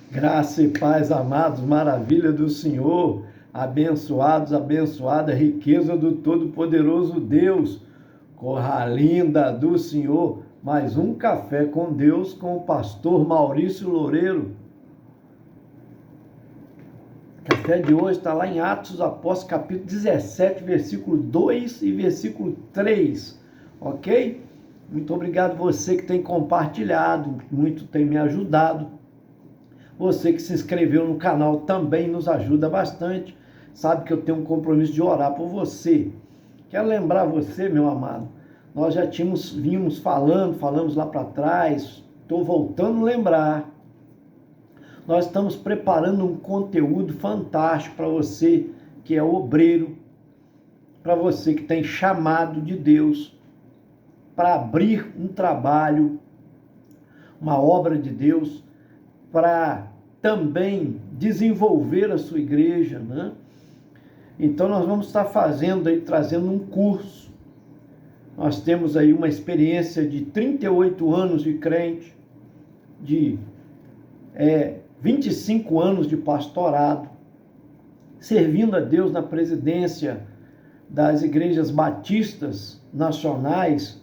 Graça e paz, amados, maravilha do Senhor, abençoados, abençoada, riqueza do Todo-Poderoso Deus, corra linda do Senhor, mais um café com Deus com o pastor Maurício Loureiro. O café de hoje está lá em Atos dos Apóstolos, capítulo 17, versículo 2 e versículo 3, ok? Muito obrigado você que tem compartilhado, muito tem me ajudado. Você que se inscreveu no canal também nos ajuda bastante. Sabe que eu tenho um compromisso de orar por você. Quero lembrar você, meu amado, nós já vimos falamos lá para trás, estou voltando a lembrar. Nós estamos preparando um conteúdo fantástico para você que é obreiro, para você que tem chamado de Deus, para abrir um trabalho, uma obra de Deus, para também desenvolver a sua igreja, né? Então nós vamos estar trazendo um curso. Nós temos aí uma experiência de 38 anos de crente, de 25 anos de pastorado, servindo a Deus na presidência das igrejas batistas nacionais,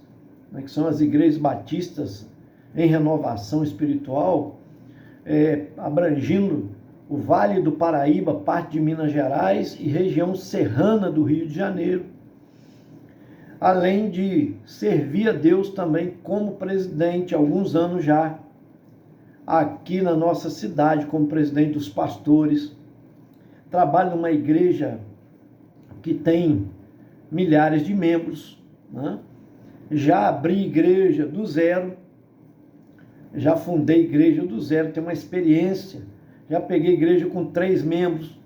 né, que são as igrejas batistas em renovação espiritual, abrangindo o Vale do Paraíba, parte de Minas Gerais e região serrana do Rio de Janeiro, além de servir a Deus também como presidente há alguns anos já, aqui na nossa cidade, como presidente dos pastores. Trabalho numa igreja que tem milhares de membros, né? Já abri igreja do zero, já fundei igreja do zero, tenho uma experiência. Já peguei igreja com 3 membros,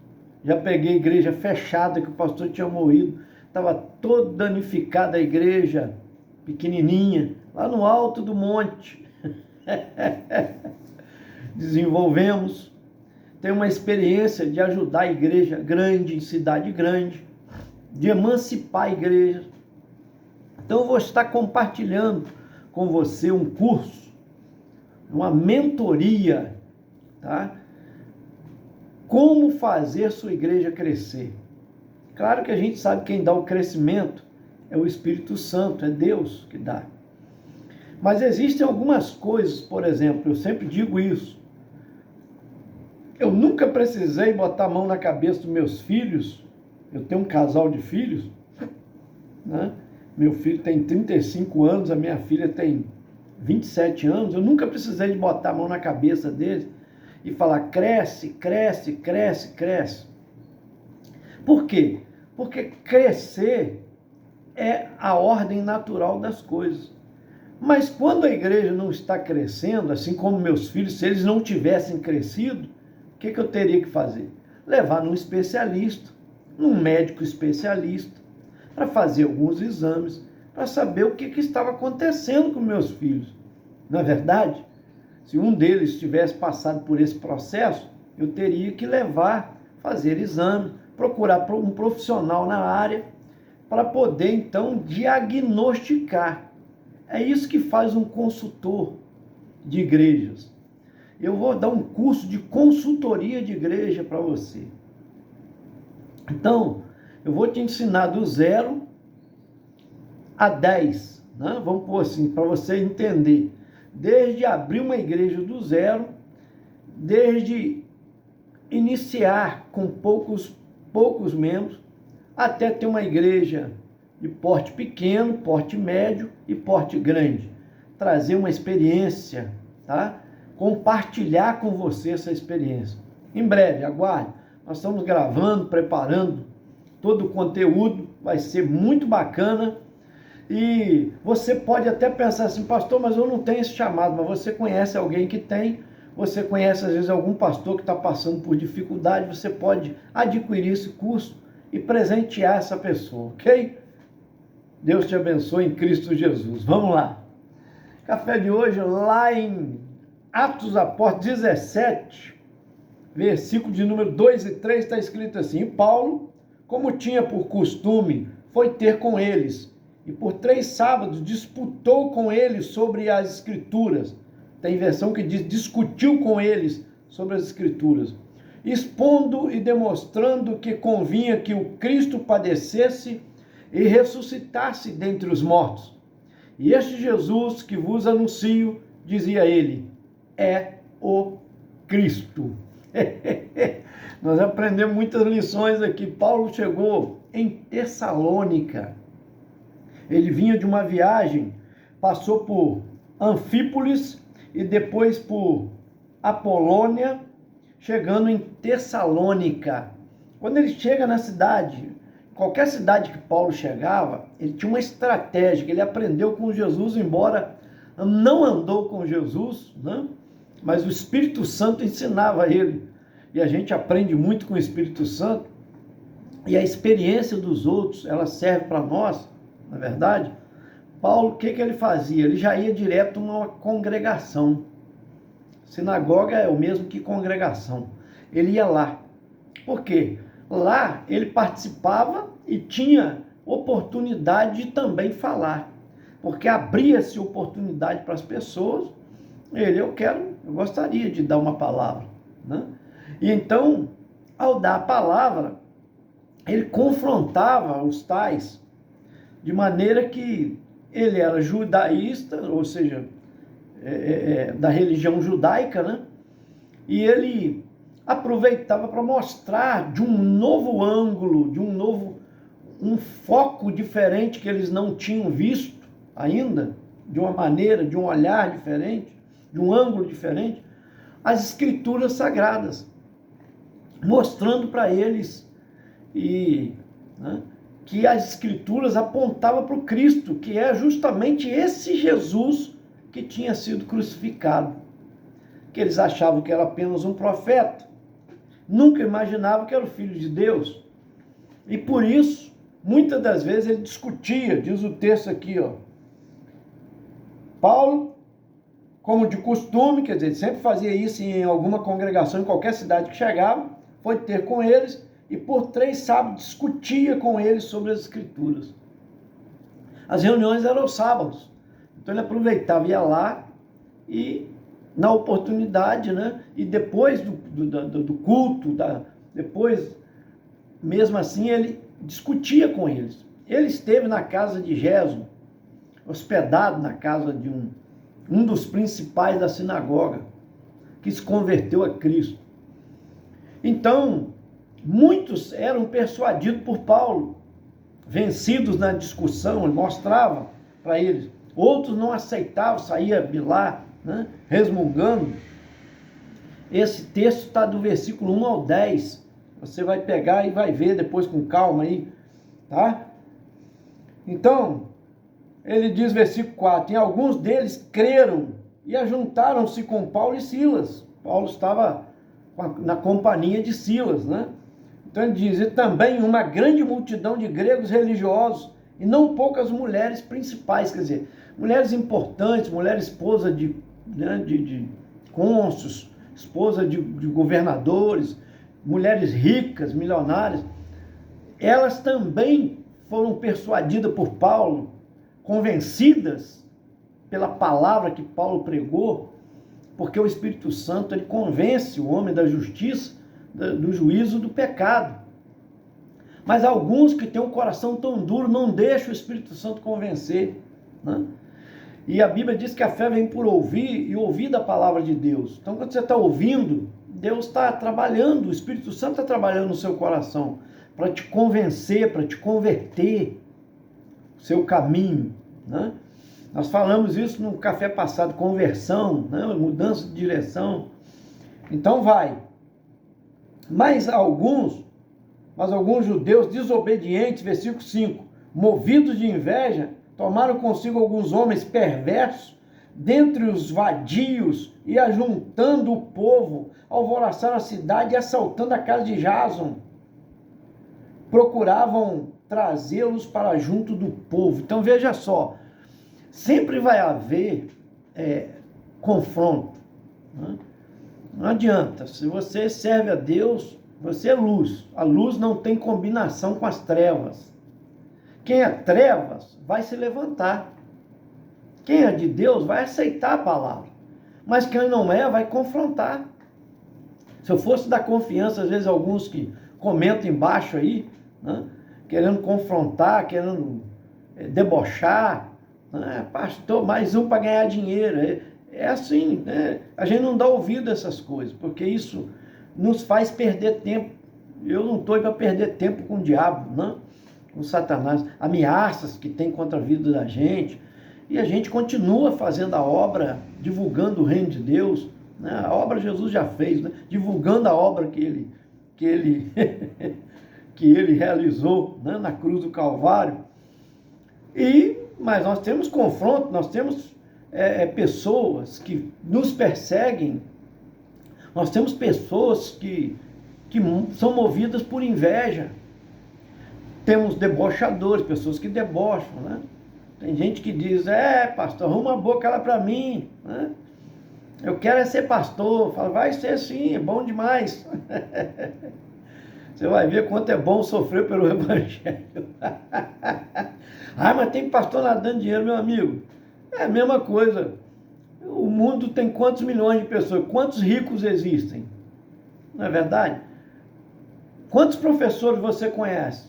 já peguei igreja fechada, que o pastor tinha morrido, estava toda danificada a igreja, pequenininha, lá no alto do monte. Desenvolvemos. Tenho uma experiência de ajudar a igreja grande, em cidade grande, de emancipar a igreja. Então eu vou estar compartilhando com você um curso, uma mentoria, tá? Como fazer sua igreja crescer. Claro que a gente sabe quem dá o crescimento é o Espírito Santo, é Deus que dá. Mas existem algumas coisas, por exemplo, eu sempre digo isso. Eu nunca precisei botar a mão na cabeça dos meus filhos. Eu tenho um casal de filhos, né? Meu filho tem 35 anos, a minha filha tem 27 anos, eu nunca precisei de botar a mão na cabeça deles e falar cresce, cresce, cresce, cresce. Por quê? Porque crescer é a ordem natural das coisas. Mas quando a igreja não está crescendo, assim como meus filhos, se eles não tivessem crescido, o que eu teria que fazer? Levar num especialista, num médico especialista, para fazer alguns exames, para saber o que estava acontecendo com meus filhos. Não é verdade? Se um deles tivesse passado por esse processo, eu teria que fazer exame, procurar um profissional na área, para poder, então, diagnosticar. É isso que faz um consultor de igrejas. Eu vou dar um curso de consultoria de igreja para você. Então, eu vou te ensinar do 0 a 10, né? Vamos pôr assim, para você entender. Desde abrir uma igreja do zero, desde iniciar com poucos membros, até ter uma igreja de porte pequeno, porte médio e porte grande. Trazer uma experiência, tá? Compartilhar com você essa experiência. Em breve, aguarde. Nós estamos gravando, preparando todo o conteúdo, vai ser muito bacana. E você pode até pensar assim, pastor, mas eu não tenho esse chamado, mas você conhece alguém que tem, você conhece às vezes algum pastor que está passando por dificuldade, você pode adquirir esse curso e presentear essa pessoa, ok? Deus te abençoe em Cristo Jesus. Vamos lá. Café de hoje, lá em Atos dos Apóstolos 17, versículo de número 2 e 3, está escrito assim: e Paulo, como tinha por costume, foi ter com eles, e por 3 sábados disputou com eles sobre as Escrituras. Tem versão que diz, discutiu com eles sobre as Escrituras, expondo e demonstrando que convinha que o Cristo padecesse e ressuscitasse dentre os mortos. E este Jesus que vos anuncio, dizia ele, é o Cristo. Nós aprendemos muitas lições aqui. Paulo chegou em Tessalônica. Ele vinha de uma viagem, passou por Anfípolis e depois por Apolônia, chegando em Tessalônica. Quando ele chega na cidade, qualquer cidade que Paulo chegava, ele tinha uma estratégia, que ele aprendeu com Jesus, embora não andou com Jesus, né? Mas o Espírito Santo ensinava ele. E a gente aprende muito com o Espírito Santo. E a experiência dos outros, ela serve para nós, na verdade. Paulo, o que ele fazia? Ele já ia direto numa congregação. Sinagoga é o mesmo que congregação. Ele ia lá. Por quê? Lá ele participava e tinha oportunidade de também falar. Porque abria-se oportunidade para as pessoas. Eu gostaria de dar uma palavra, né? E então, ao dar a palavra, ele confrontava os tais, de maneira que ele era judaísta, ou seja, da religião judaica, né? E ele aproveitava para mostrar de um novo ângulo, um foco diferente que eles não tinham visto ainda, de uma maneira, de um olhar diferente, de um ângulo diferente, as Escrituras Sagradas, mostrando para eles que as Escrituras apontavam para o Cristo, que é justamente esse Jesus que tinha sido crucificado. Que eles achavam que era apenas um profeta, nunca imaginavam que era o Filho de Deus. E por isso, muitas das vezes ele discutia, diz o texto aqui, Paulo, como de costume, quer dizer, sempre fazia isso em alguma congregação, em qualquer cidade que chegava, foi ter com eles, e por 3 sábados discutia com eles sobre as Escrituras. As reuniões eram aos sábados, então ele aproveitava, ia lá, e na oportunidade, né, e depois do culto, depois, mesmo assim, ele discutia com eles. Ele esteve na casa de Gésio, hospedado na casa de um dos principais da sinagoga, que se converteu a Cristo. Então, muitos eram persuadidos por Paulo, vencidos na discussão, ele mostrava para eles. Outros não aceitavam, saía de lá, né, resmungando. Esse texto está do versículo 1 ao 10. Você vai pegar e vai ver depois com calma aí, tá? Então, ele diz, versículo 4, e alguns deles creram e ajuntaram-se com Paulo e Silas. Paulo estava na companhia de Silas, né? Então ele diz, e também uma grande multidão de gregos religiosos, e não poucas mulheres principais, quer dizer, mulheres importantes, mulher esposa de cônsules, esposa de governadores, mulheres ricas, milionárias, elas também foram persuadidas por Paulo, convencidas pela palavra que Paulo pregou, porque o Espírito Santo, ele convence o homem da justiça, do juízo, do pecado. Mas alguns que têm um coração tão duro, não deixam o Espírito Santo convencer, né? E a Bíblia diz que a fé vem por ouvir, e ouvir da palavra de Deus. Então, quando você está ouvindo, Deus está trabalhando, o Espírito Santo está trabalhando no seu coração, para te convencer, para te converter o seu caminho, né? Nós falamos isso no café passado, conversão, né? Mudança de direção. Então vai. Mas alguns judeus desobedientes, versículo 5, movidos de inveja, tomaram consigo alguns homens perversos, dentre os vadios, e ajuntando o povo, alvoroçaram a cidade e assaltando a casa de Jason, procuravam trazê-los para junto do povo. Então veja só, sempre vai haver confronto, né? Não adianta, se você serve a Deus, você é luz. A luz não tem combinação com as trevas. Quem é trevas vai se levantar. Quem é de Deus vai aceitar a palavra. Mas quem não é, vai confrontar. Se eu fosse dar confiança, às vezes alguns que comentam embaixo aí, né, querendo confrontar, querendo debochar, né, pastor, mais um para ganhar dinheiro. É assim, né? A gente não dá ouvido a essas coisas, porque isso nos faz perder tempo. Eu não estou para perder tempo com o diabo, não, com Satanás. Ameaças que tem contra a vida da gente. E a gente continua fazendo a obra, divulgando o reino de Deus, né? A obra Jesus já fez, né? Divulgando a obra que ele que ele realizou, né, na cruz do Calvário. Mas nós temos confronto, nós temos pessoas que nos perseguem, nós temos pessoas que são movidas por inveja, temos debochadores, pessoas que debocham, né? Tem gente que diz, pastor, arruma a boca lá para mim, né? Eu quero ser pastor. Fala, vai ser sim, é bom demais. Você vai ver quanto é bom sofrer pelo evangelho. Mas tem pastor nadando dinheiro, meu amigo. É a mesma coisa. O mundo tem quantos milhões de pessoas? Quantos ricos existem? Não é verdade? Quantos professores você conhece?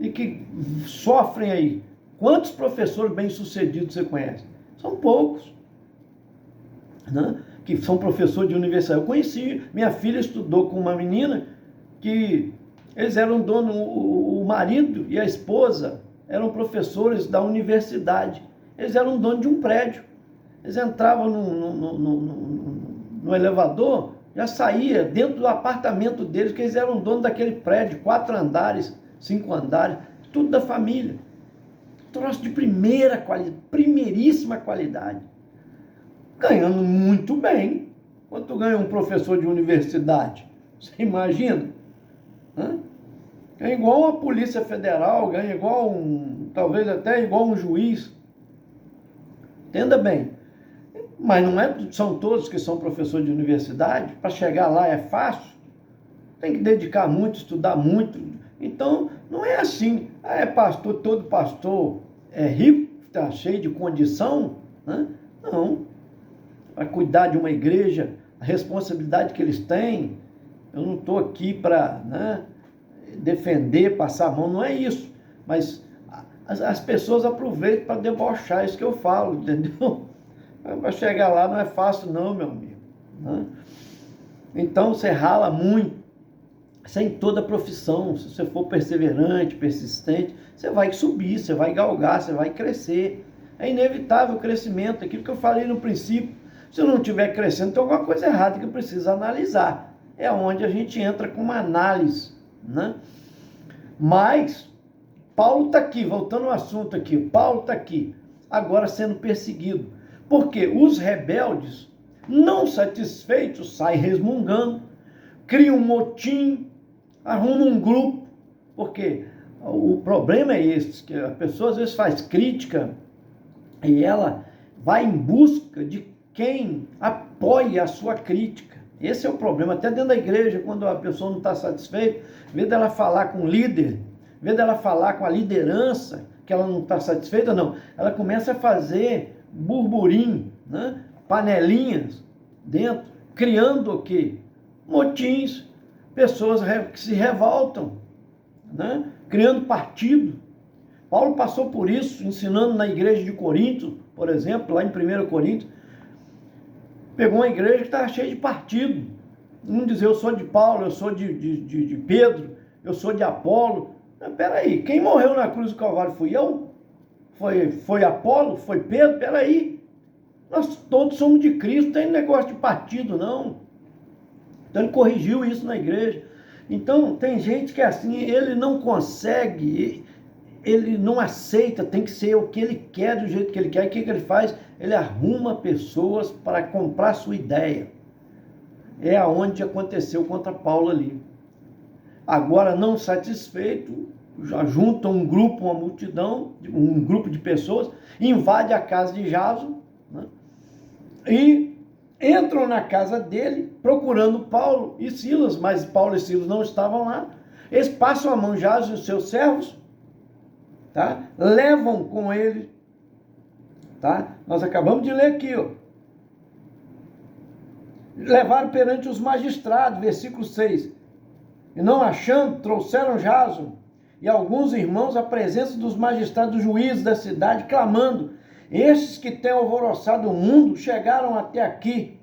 E que sofrem aí? Quantos professores bem-sucedidos você conhece? São poucos, né? Que são professores de universidade. Eu conheci, minha filha estudou com uma menina que eles eram donos, o marido e a esposa eram professores da universidade. Eles eram donos de um prédio. Eles entravam no elevador, já saía dentro do apartamento deles, que eles eram donos daquele prédio, 4 andares, 5 andares, tudo da família. Troço de primeira qualidade, primeiríssima qualidade. Ganhando muito bem. Quanto ganha um professor de universidade? Você imagina? Ganha igual uma polícia federal, ganha igual talvez até igual um juiz. Entenda bem. Mas não são todos que são professores de universidade. Para chegar lá é fácil. Tem que dedicar muito, estudar muito. Então, não é assim. Pastor, todo pastor é rico, está cheio de condição, né? Não. Para cuidar de uma igreja, a responsabilidade que eles têm, eu não estou aqui para, né, defender, passar a mão, não é isso. Mas as pessoas aproveitam para debochar, isso que eu falo, entendeu? Para chegar lá não é fácil não, meu amigo, né? Então você rala muito. Isso é em toda profissão. Se você for perseverante, persistente, você vai subir, você vai galgar, você vai crescer. É inevitável o crescimento, aquilo que eu falei no princípio. Se eu não estiver crescendo, tem alguma coisa errada que eu preciso analisar. É onde a gente entra com uma análise, né? Mas Paulo está aqui, voltando ao assunto aqui, Paulo está aqui, agora sendo perseguido. Porque os rebeldes, não satisfeitos, saem resmungando, criam um motim, arrumam um grupo. Porque o problema é esse, que a pessoa às vezes faz crítica e ela vai em busca de quem apoia a sua crítica. Esse é o problema. Até dentro da igreja, quando a pessoa não está satisfeita, em vez dela falar com o líder, em vez dela falar com a liderança, que ela não está satisfeita, não. Ela começa a fazer burburinho, né? Panelinhas dentro, criando o quê? Motins, pessoas que se revoltam, né? Criando partido. Paulo passou por isso, ensinando na igreja de Corinto, por exemplo, lá em 1 Coríntios. Pegou uma igreja que estava cheia de partido. Um dizia, eu sou de Paulo, eu sou de Pedro, eu sou de Apolo. Mas peraí, quem morreu na cruz do Calvário fui eu? Foi Apolo? Foi Pedro? Peraí. Nós todos somos de Cristo, não tem negócio de partido, não. Então ele corrigiu isso na igreja. Então tem gente que é assim, ele não consegue, ele não aceita, tem que ser o que ele quer, do jeito que ele quer. E o que ele faz? Ele arruma pessoas para comprar sua ideia. É aonde aconteceu contra Paulo ali. Agora, não satisfeito, já junta um grupo, uma multidão, um grupo de pessoas, invade a casa de Jason, né? E entram na casa dele procurando Paulo e Silas, mas Paulo e Silas não estavam lá. Eles passam a mão Jason e os seus servos, tá? Levam com ele, tá? Nós acabamos de ler aqui, ó. levaram perante os magistrados, versículo 6. E não achando, trouxeram Jason e alguns irmãos à presença dos magistrados, dos juízes da cidade, clamando: estes que têm alvoroçado o mundo chegaram até aqui.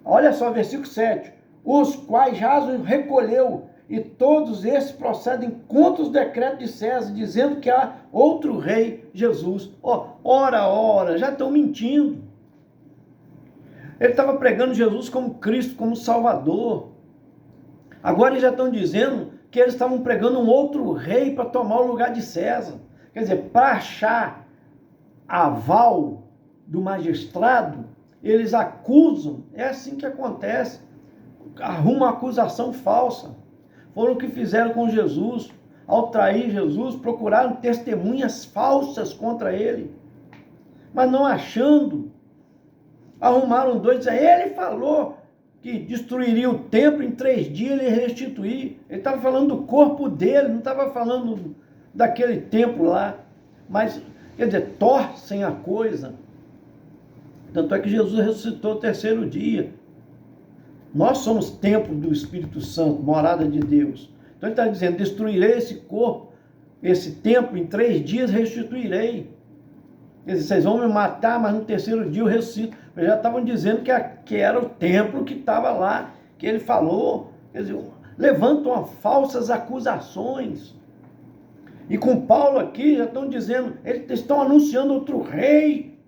Olha só, versículo 7. Os quais Jason recolheu, e todos esses procedem contra os decretos de César, dizendo que há outro rei, Jesus. Ora, já estão mentindo. Ele estava pregando Jesus como Cristo, como Salvador. Agora eles já estão dizendo que eles estavam pregando um outro rei para tomar o lugar de César. Quer dizer, para achar aval do magistrado, eles acusam. É assim que acontece. Arruma uma acusação falsa. Foram o que fizeram com Jesus. Ao trair Jesus, procuraram testemunhas falsas contra ele. Mas não achando, arrumaram dois. Ele falou que destruiria o templo em 3 dias, ele ia restituir. Ele estava falando do corpo dele, não estava falando daquele templo lá. Mas, quer dizer, torcem a coisa. Tanto é que Jesus ressuscitou o 3º dia. Nós somos templo do Espírito Santo, morada de Deus. Então ele está dizendo: destruirei esse corpo, esse templo, em 3 dias restituirei. Quer dizer, vocês vão me matar, mas no 3º dia eu ressuscito. Eles já estavam dizendo que era o templo que estava lá, que ele falou. Quer dizer, levantam falsas acusações. E com Paulo aqui já estão dizendo, eles estão anunciando outro rei.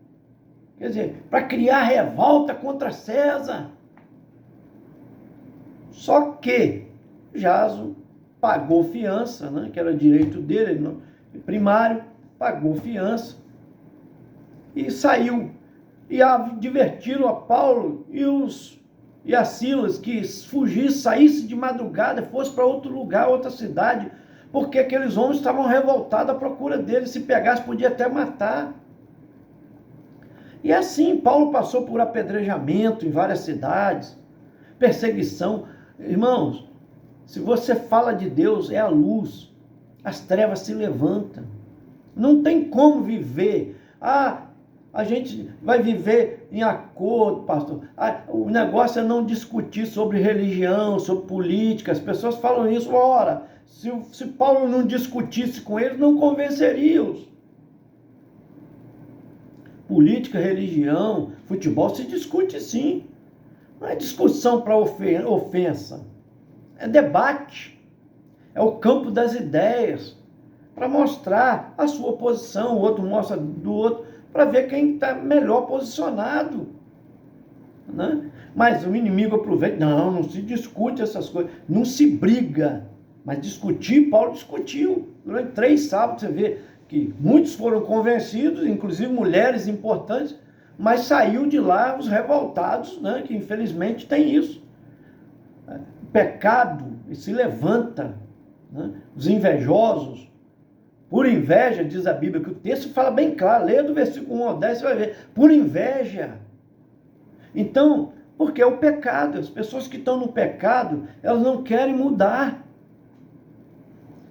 Quer dizer, para criar revolta contra César. Só que Jason pagou fiança, né, que era direito dele, primário, pagou fiança e saiu. E advertiram a Paulo e a Silas que fugisse, saísse de madrugada, fosse para outro lugar, outra cidade, porque aqueles homens estavam revoltados à procura dele. Se pegasse, podia até matar. E assim, Paulo passou por apedrejamento em várias cidades, perseguição. Irmãos, se você fala de Deus, é a luz, as trevas se levantam. Não tem como viver. A gente vai viver em acordo, pastor. O negócio é não discutir sobre religião, sobre política. As pessoas falam isso. Ora, se Paulo não discutisse com eles, não convenceria-os. Política, religião, futebol se discute sim. Não é discussão para ofensa. É debate. É o campo das ideias. Para mostrar a sua posição, o outro mostra do outro, para ver quem está melhor posicionado. Né? Mas o inimigo aproveita. Não se discute essas coisas. Não se briga. Mas discutir, Paulo discutiu. Durante 3 sábados você vê que muitos foram convencidos, inclusive mulheres importantes, mas saiu de lá os revoltados, né, que infelizmente tem isso. O pecado se levanta, né, os invejosos, por inveja, diz a Bíblia, que o texto fala bem claro, leia do versículo 1 ao 10, você vai ver, por inveja. Então, porque é o pecado, as pessoas que estão no pecado, elas não querem mudar.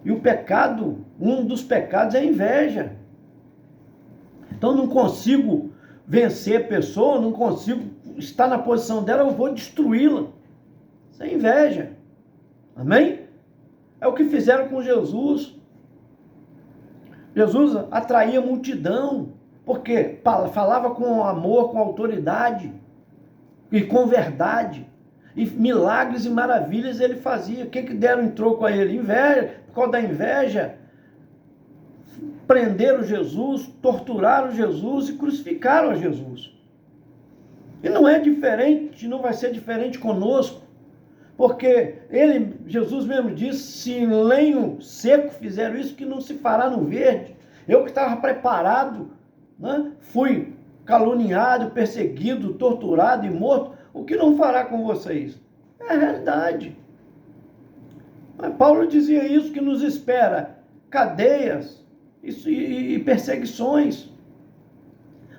E o pecado, um dos pecados é a inveja. Então não consigo vencer a pessoa, não consigo estar na posição dela, eu vou destruí-la. Isso é inveja. Amém? É o que fizeram com Jesus. Jesus atraía a multidão, porque falava com amor, com autoridade e com verdade. E milagres e maravilhas ele fazia. O que deram em troco a ele? Inveja. Por causa da inveja, prenderam Jesus, torturaram Jesus e crucificaram a Jesus. E não é diferente, não vai ser diferente conosco. Porque Jesus mesmo disse, se em lenho seco fizeram isso, que não se fará no verde. Eu que estava preparado, né, fui caluniado, perseguido, torturado e morto, o que não fará com vocês? É a realidade. Mas Paulo dizia isso, que nos espera cadeias e perseguições.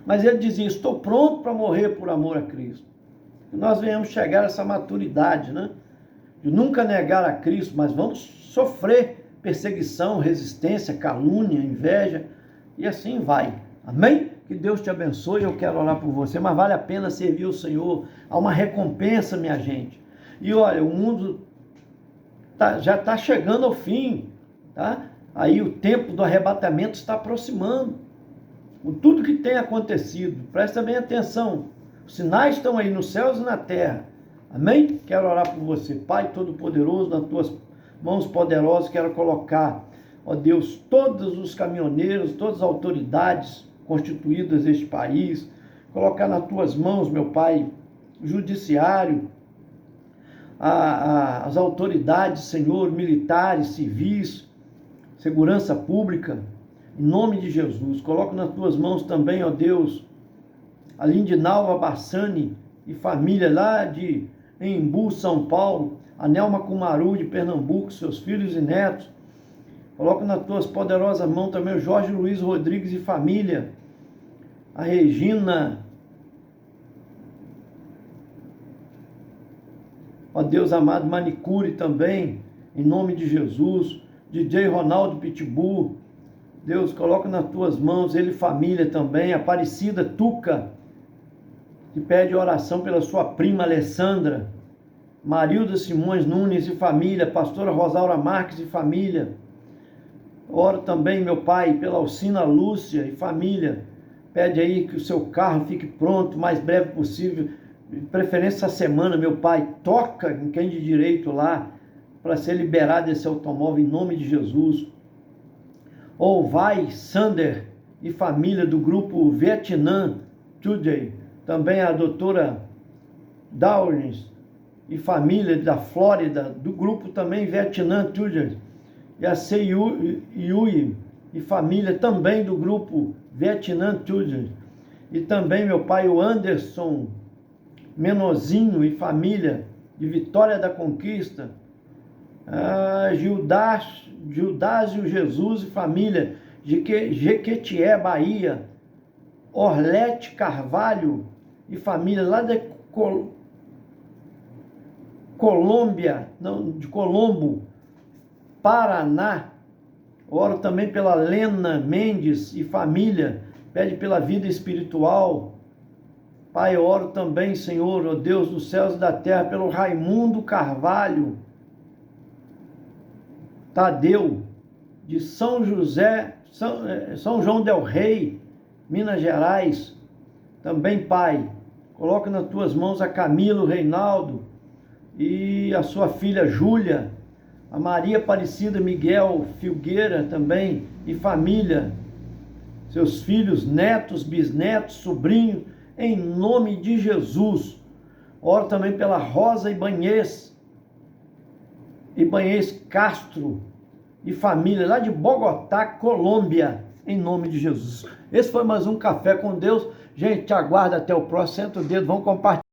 Mas ele dizia, estou pronto para morrer por amor a Cristo. E nós venhamos chegar a essa maturidade, né? De nunca negar a Cristo, mas vamos sofrer perseguição, resistência, calúnia, inveja, e assim vai. Amém? Que Deus te abençoe, eu quero orar por você, mas vale a pena servir o Senhor, há uma recompensa, minha gente. E olha, o mundo já está chegando ao fim, tá? Aí o tempo do arrebatamento está aproximando, com tudo que tem acontecido, presta bem atenção, os sinais estão aí nos céus e na terra, amém? Quero orar por você, Pai Todo-Poderoso, nas tuas mãos poderosas, quero colocar, ó Deus, todos os caminhoneiros, todas as autoridades constituídas deste país, colocar nas tuas mãos, meu Pai, o judiciário, as autoridades, Senhor, militares, civis, segurança pública, em nome de Jesus. Coloco nas tuas mãos também, ó Deus, a Lindinalva Bassani e família lá de Embu, São Paulo, a Nelma Kumaru de Pernambuco, seus filhos e netos. Coloco nas tuas poderosas mãos também o Jorge Luiz Rodrigues e família, a Regina, ó Deus amado, Manicure também, em nome de Jesus, DJ Ronaldo Pitbull, Deus, coloca nas tuas mãos, ele e família também, Aparecida Tuca, que pede oração pela sua prima Alessandra, Marilda Simões Nunes e família, pastora Rosaura Marques e família. Oro também, meu Pai, pela Alcina Lúcia e família. Pede aí que o seu carro fique pronto o mais breve possível, de preferência essa semana, meu Pai. Toca em quem de direito lá, para ser liberado esse automóvel em nome de Jesus. Ou vai Sander e família do grupo Vietnam Today. Também a doutora Downs e família da Flórida, do grupo também Vietnam Today. E a Sei Yui e família também do grupo Vietnam Today. E também, meu pai, o Anderson Menozinho e família de Vitória da Conquista. Gildásio Jesus e família de Jequitinhonha, Bahia. Orlete Carvalho e família lá de Colombo, Paraná. Oro também pela Lena Mendes e família, pede pela vida espiritual. Pai, oro também, Senhor, ó Deus dos céus e da terra, pelo Raimundo Carvalho Tadeu, de São João del Rei, Minas Gerais. Também, Pai, coloca nas tuas mãos a Camilo Reinaldo e a sua filha Júlia, a Maria Aparecida Miguel Filgueira também, e família, seus filhos, netos, bisnetos, sobrinhos, em nome de Jesus. Oro também pela Rosa Ibanez Castro e família, lá de Bogotá, Colômbia, em nome de Jesus. Esse foi mais um Café com Deus. Gente, te aguardo até o próximo. Senta o dedo, vamos compartilhar.